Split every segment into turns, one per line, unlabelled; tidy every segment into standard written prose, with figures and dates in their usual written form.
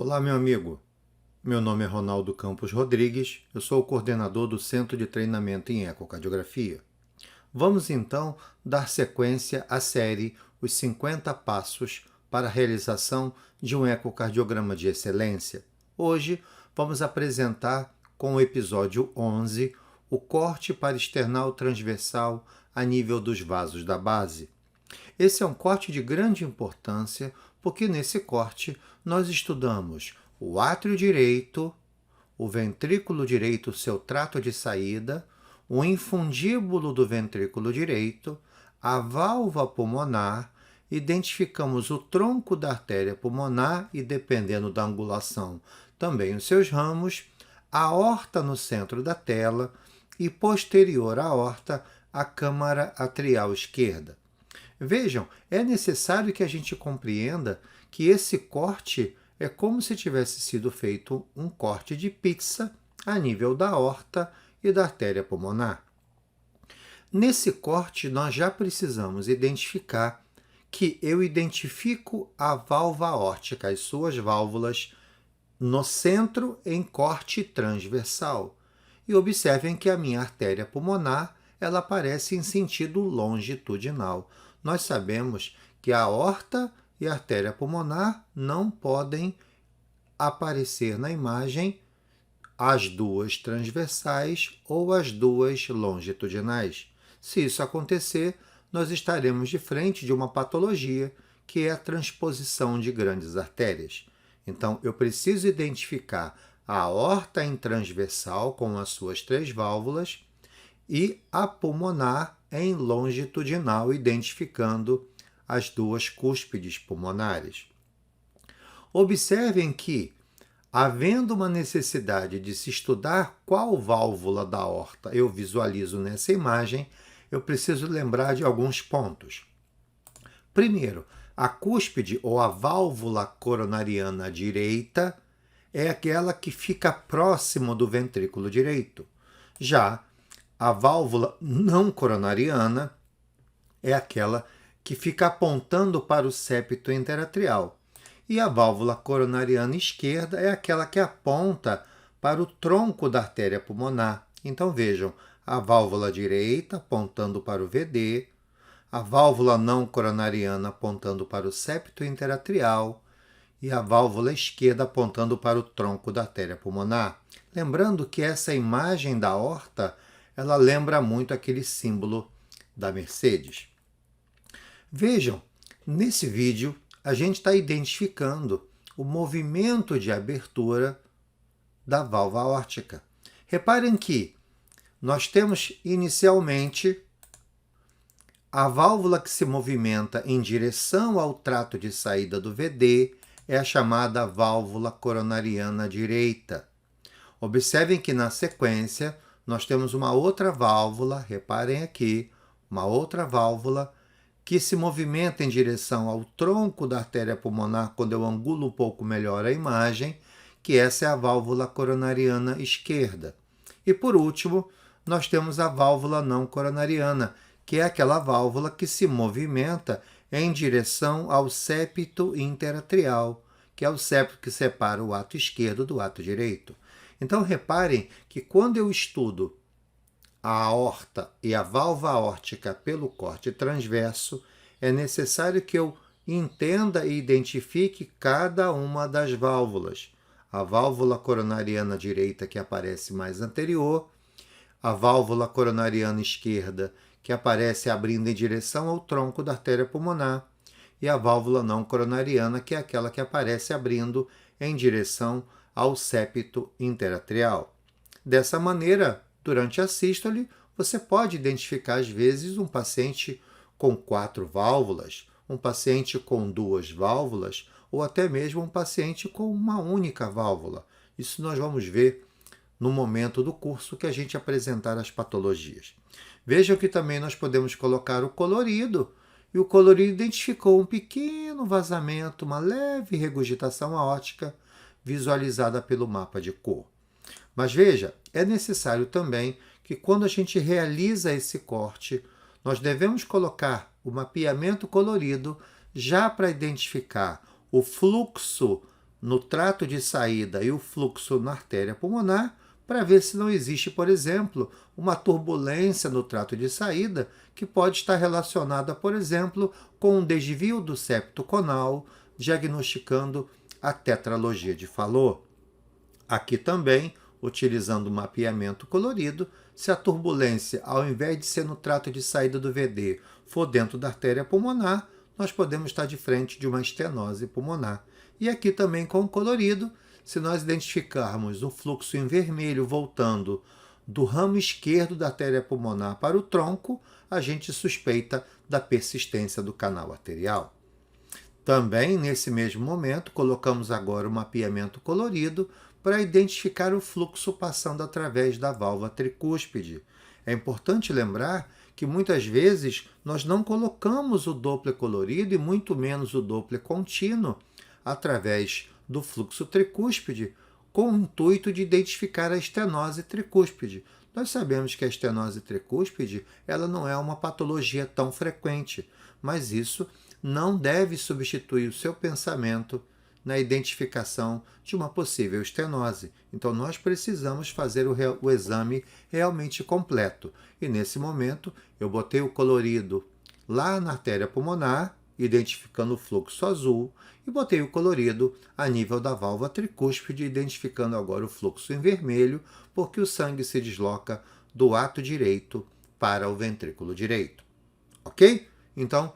Olá, meu amigo. Meu nome é Ronaldo Campos Rodrigues, eu sou o coordenador do Centro de Treinamento em Ecocardiografia. Vamos então dar sequência à série Os 50 Passos para a Realização de um Ecocardiograma de Excelência. Hoje vamos apresentar com o episódio 11 o corte para external transversal a nível dos vasos da base. Esse é um corte de grande importância porque nesse corte nós estudamos o átrio direito, o ventrículo direito, seu trato de saída, o infundíbulo do ventrículo direito, a válvula pulmonar, identificamos o tronco da artéria pulmonar e, dependendo da angulação, também os seus ramos, a aorta no centro da tela e, posterior à aorta, a câmara atrial esquerda. Vejam, é necessário que a gente compreenda que esse corte é como se tivesse sido feito um corte de pizza a nível da aorta e da artéria pulmonar. Nesse corte, nós já precisamos identificar que eu identifico a válvula aórtica, as suas válvulas, no centro em corte transversal. E observem que a minha artéria pulmonar ela aparece em sentido longitudinal. Nós sabemos que a aorta e a artéria pulmonar não podem aparecer na imagem as duas transversais ou as duas longitudinais. Se isso acontecer, nós estaremos de frente de uma patologia que é a transposição de grandes artérias. Então, eu preciso identificar a aorta em transversal com as suas três válvulas e a pulmonar em longitudinal, identificando as duas cúspides pulmonares. Observem que, havendo uma necessidade de se estudar qual válvula da aorta eu visualizo nessa imagem, eu preciso lembrar de alguns pontos. Primeiro, a cúspide ou a válvula coronariana direita é aquela que fica próximo do ventrículo direito. Já a válvula não coronariana é aquela que fica apontando para o septo interatrial. E a válvula coronariana esquerda é aquela que aponta para o tronco da artéria pulmonar. Então vejam, a válvula direita apontando para o VD, a válvula não coronariana apontando para o septo interatrial e a válvula esquerda apontando para o tronco da artéria pulmonar. Lembrando que essa imagem da aorta ela lembra muito aquele símbolo da Mercedes. Vejam, nesse vídeo a gente está identificando o movimento de abertura da válvula aórtica. Reparem que nós temos inicialmente a válvula que se movimenta em direção ao trato de saída do VD é a chamada válvula coronariana direita. Observem que na sequência nós temos uma outra válvula, reparem aqui, uma outra válvula que se movimenta em direção ao tronco da artéria pulmonar quando eu angulo um pouco melhor a imagem, que essa é a válvula coronariana esquerda. E por último, nós temos a válvula não coronariana, que é aquela válvula que se movimenta em direção ao septo interatrial, que é o septo que separa o ato esquerdo do ato direito. Então, reparem que quando eu estudo a aorta e a válvula aórtica pelo corte transverso, é necessário que eu entenda e identifique cada uma das válvulas. A válvula coronariana direita, que aparece mais anterior, a válvula coronariana esquerda, que aparece abrindo em direção ao tronco da artéria pulmonar, e a válvula não coronariana, que é aquela que aparece abrindo em direção ao septo interatrial. Dessa maneira, durante a sístole, você pode identificar, às vezes, um paciente com 4 válvulas, um paciente com 2 válvulas, ou até mesmo um paciente com uma única válvula. Isso nós vamos ver no momento do curso que a gente apresentar as patologias. Vejam que também nós podemos colocar o colorido, e o colorido identificou um pequeno vazamento, uma leve regurgitação aórtica, visualizada pelo mapa de cor. Mas veja, é necessário também que quando a gente realiza esse corte, nós devemos colocar o mapeamento colorido já para identificar o fluxo no trato de saída e o fluxo na artéria pulmonar para ver se não existe, por exemplo, uma turbulência no trato de saída que pode estar relacionada, por exemplo, com um desvio do septo conal, diagnosticando a tetralogia de Fallot. Aqui também, utilizando o mapeamento colorido, se a turbulência, ao invés de ser no trato de saída do VD, for dentro da artéria pulmonar, nós podemos estar de frente de uma estenose pulmonar. E aqui também com o colorido, se nós identificarmos o fluxo em vermelho voltando do ramo esquerdo da artéria pulmonar para o tronco, a gente suspeita da persistência do canal arterial. Também, nesse mesmo momento, colocamos agora o mapeamento colorido para identificar o fluxo passando através da válvula tricúspide. É importante lembrar que muitas vezes nós não colocamos o Doppler colorido e muito menos o Doppler contínuo através do fluxo tricúspide com o intuito de identificar a estenose tricúspide. Nós sabemos que a estenose tricúspide ela não é uma patologia tão frequente, mas isso não deve substituir o seu pensamento na identificação de uma possível estenose. Então, nós precisamos fazer o exame realmente completo. E, nesse momento, eu botei o colorido lá na artéria pulmonar, identificando o fluxo azul, e botei o colorido a nível da válvula tricúspide, identificando agora o fluxo em vermelho, porque o sangue se desloca do ato direito para o ventrículo direito. Ok? Então,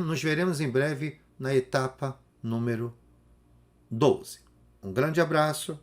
nos veremos em breve na etapa número 12. Um grande abraço